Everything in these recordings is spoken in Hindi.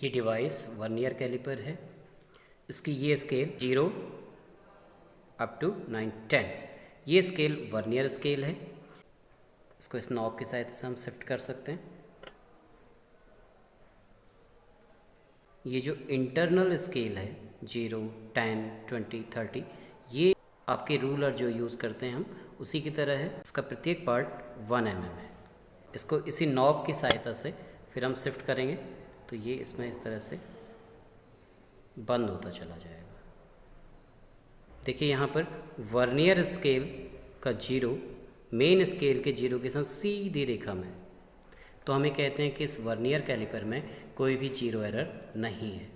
ये डिवाइस वर्नियर कैलिपर है। इसकी ये स्केल 0 अप टू 9 10, ये स्केल वर्नियर स्केल है। इसको इस नॉब की सहायता से हम शिफ्ट कर सकते हैं। ये जो इंटरनल स्केल है 0 10 20 30, ये आपके रूलर जो यूज़ करते हैं हम उसी की तरह है। इसका प्रत्येक पार्ट 1 mm है। इसको इसी नॉब की सहायता से फिर हम शिफ्ट करेंगे तो ये इसमें इस तरह से बंद होता चला जाएगा। देखिए यहाँ पर वर्नियर स्केल का 0 मेन स्केल के 0 के साथ सीधी रेखा में, तो हमें कहते हैं कि इस वर्नियर कैलिपर में कोई भी 0 एरर नहीं है।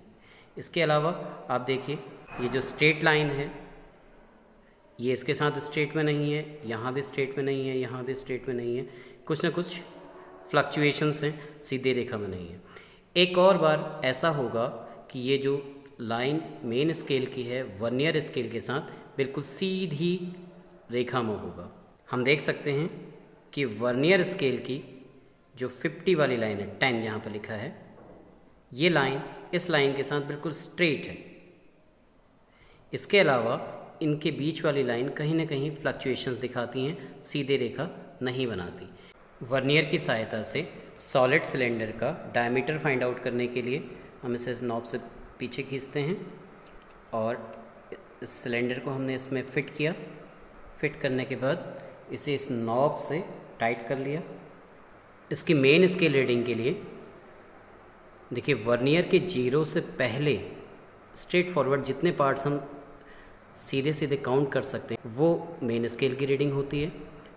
इसके अलावा आप देखिए ये जो स्ट्रेट लाइन है ये इसके साथ स्ट्रेट में नहीं है, यहाँ भी स्ट्रेट में नहीं है, यहाँ भी स्ट्रेट में नहीं है, कुछ ना कुछ फ्लक्चुएशंस हैं, सीधे रेखा में नहीं है। एक और बार ऐसा होगा कि ये जो लाइन मेन स्केल की है वर्नियर स्केल के साथ बिल्कुल सीधी रेखा में होगा। हम देख सकते हैं कि वर्नियर स्केल की जो 50 वाली लाइन है, 10 यहाँ पर लिखा है, ये लाइन इस लाइन के साथ बिल्कुल स्ट्रेट है। इसके अलावा इनके बीच वाली लाइन कहीं ना कहीं फ्लक्चुएशंस दिखाती हैं, सीधे रेखा नहीं बनाती। वर्नियर की सहायता से सॉलिड सिलेंडर का डायमीटर फाइंड आउट करने के लिए हम इसे इस नॉब से पीछे खींचते हैं और इस सिलेंडर को हमने इसमें फ़िट किया। फिट करने के बाद इसे इस नॉब से टाइट कर लिया। इसकी मेन स्केल रीडिंग के लिए देखिए वर्नियर के 0 से पहले स्ट्रेट फॉरवर्ड जितने पार्ट्स हम सीधे सीधे काउंट कर सकते हैं वो मेन स्केल की रीडिंग होती है।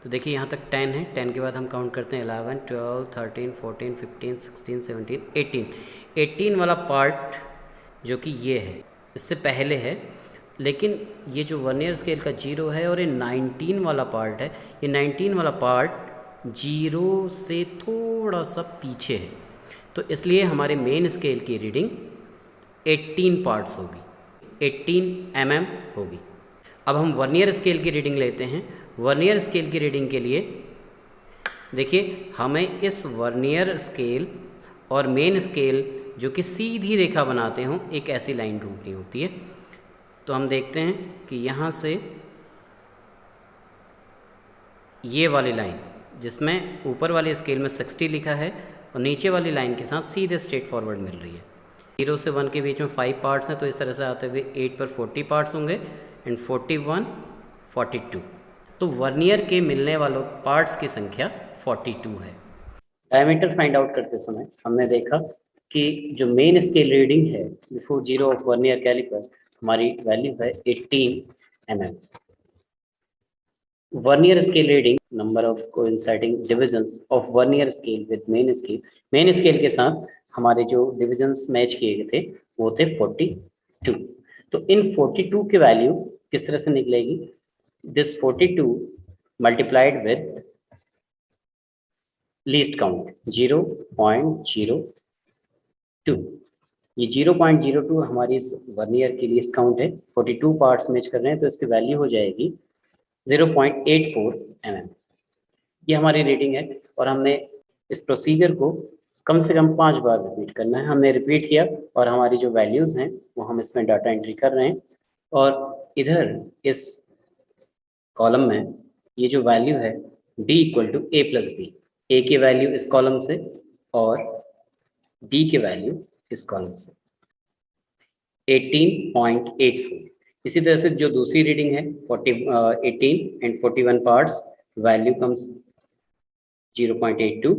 तो देखिए यहाँ तक 10 है, 10 के बाद हम काउंट करते हैं 11 12 13 14 15 16 17 18। 18 वाला पार्ट जो कि ये है इससे पहले है, लेकिन ये जो वर्नियर स्केल का 0 है और ये 19 वाला पार्ट है, ये 19 वाला पार्ट 0 से थोड़ा सा पीछे है, तो इसलिए हमारे मेन स्केल की रीडिंग 18 पार्ट्स होगी, 18 mm होगी। अब हम वर्नियर स्केल की रीडिंग लेते हैं। वर्नियर स्केल की रीडिंग के लिए देखिए हमें इस वर्नियर स्केल और मेन स्केल जो कि सीधी रेखा बनाते हों एक ऐसी लाइन ढूंढनी होती है। तो हम देखते हैं कि यहाँ से ये वाली लाइन जिसमें ऊपर वाले स्केल में 60 लिखा है और नीचे वाली लाइन के साथ सीधे स्ट्रेट फॉरवर्ड मिल रही है। 0 से 1 के बीच में 5 पार्ट्स हैं, तो इस तरह से आते हुए 8 पर 40 पार्ट्स होंगे एंड 41 42। तो वर्नियर के मिलने वालों पार्ट्स की संख्या 42 है। डायमीटर फाइंड आउट करते समय हमने देखा कि जो मेन स्केल रीडिंग है बिफोर 0 ऑफ वर्नियर कैलिपर हमारी वैल्यू है 18 mm। Vernier scale reading number of coinciding divisions of vernier scale with main scale के साथ हमारे जो डिविजन्स मैच किए गए थे वो थे 42। तो इन 42 की वैल्यू किस तरह से निकलेगी? This 42 multiplied with least count 0.02। ये 0.02 हमारी इस वर्नियर की लीस्ट काउंट है। 42 पार्ट्स मैच कर रहे हैं तो इसकी वैल्यू हो जाएगी 0.84 mm। ये हमारी रीडिंग है और हमने इस प्रोसीजर को कम से कम 5 बार रिपीट करना है। हमने रिपीट किया और हमारी जो वैल्यूज़ हैं वो हम इसमें डाटा एंट्री कर रहे हैं और इधर इस कॉलम में ये जो वैल्यू है d = a+b, a की वैल्यू इस कॉलम से और b की वैल्यू इस कॉलम से 18.84। इसी तरह से जो दूसरी रीडिंग है 18 and 41 parts, value comes 0.82,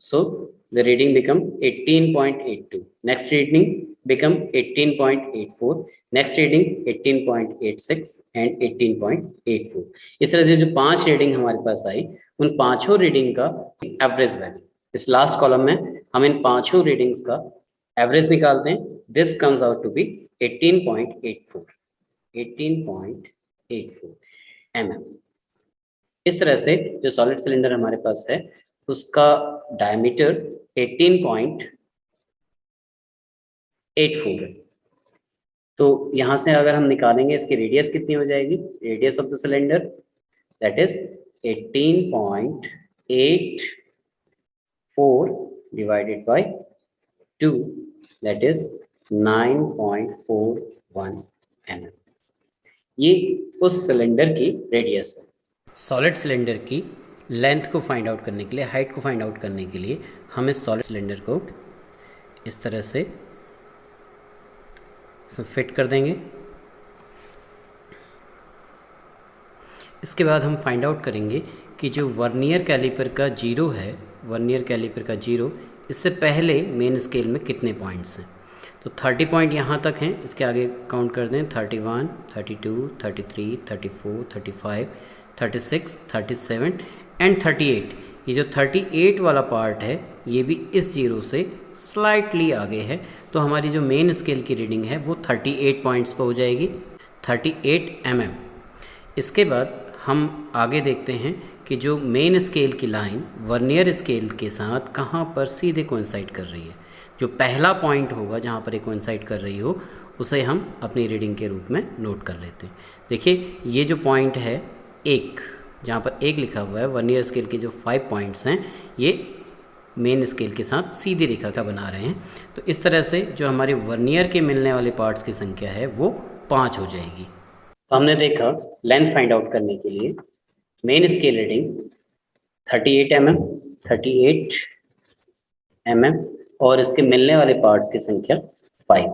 so the reading become 18.82. Next reading become 18.84, next reading 18.86 and 18.84। इस तरह से जो 5 रीडिंग हमारे पास आई उन पांचों रीडिंग का एवरेज वैल्यू इस लास्ट कॉलम में हम इन पांचों रीडिंग्स का एवरेज निकालते हैं। This comes out to be 18.84 mm। इस तरह से जो सॉलिड सिलेंडर हमारे पास है उसका डायमीटर 18.84 है। तो यहां से अगर हम निकालेंगे इसकी रेडियस कितनी हो जाएगी? Radius of the cylinder that is 18.84 divided by 2 that is 9.41 mm। ये उस सिलेंडर की रेडियस है। सॉलिड सिलेंडर की लेंथ को फाइंड आउट करने के लिए, हाइट को फाइंड आउट करने के लिए हम इस सॉलिड सिलेंडर को इस तरह से फिट कर देंगे। इसके बाद हम फाइंड आउट करेंगे कि जो वर्नियर कैलिपर का जीरो है, वर्नियर कैलिपर का जीरो, इससे पहले मेन स्केल में कितने पॉइंट्स हैं। तो 30 पॉइंट यहाँ तक हैं, इसके आगे काउंट कर दें 31, 32, 33, 34, 35, 36, 37 एंड 38। ये जो 38 वाला पार्ट है ये भी इस जीरो से स्लाइटली आगे है, तो हमारी जो मेन स्केल की रीडिंग है वो 38 पॉइंट्स पर हो जाएगी, 38 mm। इसके बाद हम आगे देखते हैं कि जो मेन स्केल की लाइन वर्नियर स्केल के साथ कहाँ पर सीधे कोइंसाइड कर रही है। जो पहला पॉइंट होगा जहाँ पर ये कोइंसाइड कर रही हो उसे हम अपनी रीडिंग के रूप में नोट कर लेते हैं। देखिए ये जो पॉइंट है एक, जहाँ पर एक लिखा हुआ है, वर्नियर स्केल के जो 5 पॉइंट्स हैं ये मेन स्केल के साथ सीधी रेखा का बना रहे हैं। तो इस तरह से जो हमारे वर्नियर के मिलने वाले पार्ट्स की संख्या है वो 5 हो जाएगी। तो हमने देखा लेंथ फाइंड आउट करने के लिए मेन स्केल रीडिंग 38 mm और इसके मिलने वाले पार्ट्स की संख्या 5।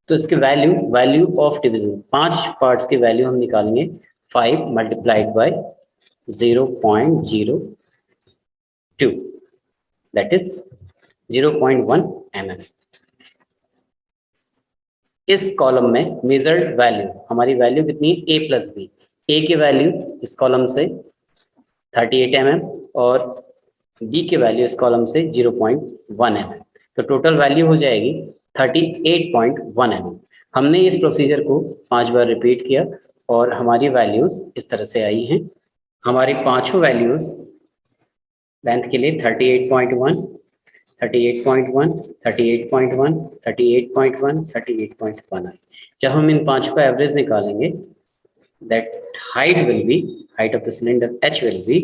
तो इसके वैल्यू ऑफ डिवीजन, 5 पार्ट्स की वैल्यू हम निकालेंगे 5 multiplied by 0.02 that is 0.1 mm। इस कॉलम में मेजर्ड वैल्यू, हमारी वैल्यू कितनी है a प्लस बी। a की वैल्यू इस कॉलम से 38 mm और b की वैल्यू इस कॉलम से 0.1 mm। तो टोटल वैल्यू हो जाएगी 38.1 mm। हमने इस प्रोसीजर को 5 बार रिपीट किया और हमारी वैल्यूज इस तरह से आई हैं। हमारी पांचों वैल्यूज लेंथ के लिए 38.1, 38.1, 38.1, 38.1, 38.1 आई। जब हम इन पांचों का एवरेज निकालेंगे that height will be, height of the cylinder h will be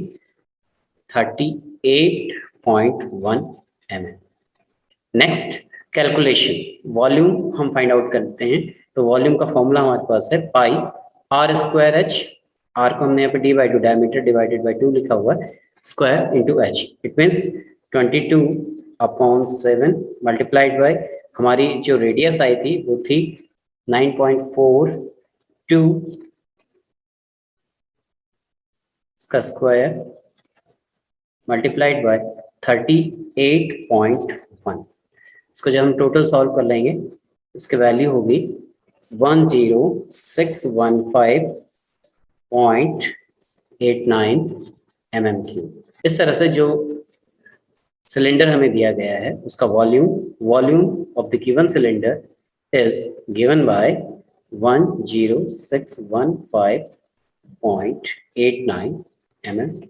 38.1 mm। Next calculation, volume हम फाइंड आउट करते हैं। तो वॉल्यूम का फॉर्मूला हमारे पास है पाई r स्क्वायर h। r को हमने यहाँ पे d by 2 diameter divided by 2 लिखा हुआ है, square into h। It means 22/7 multiplied by हमारी जो रेडियस आई थी वो थी 9.42 इसका स्क्वायर मल्टीप्लाइड बाय 38.1। इसको जब हम टोटल सॉल्व कर लेंगे इसकी वैल्यू होगी 10615.89 mm³। इस तरह से जो सिलेंडर हमें दिया गया है उसका volume of the given cylinder is given by 10615.89 mm³।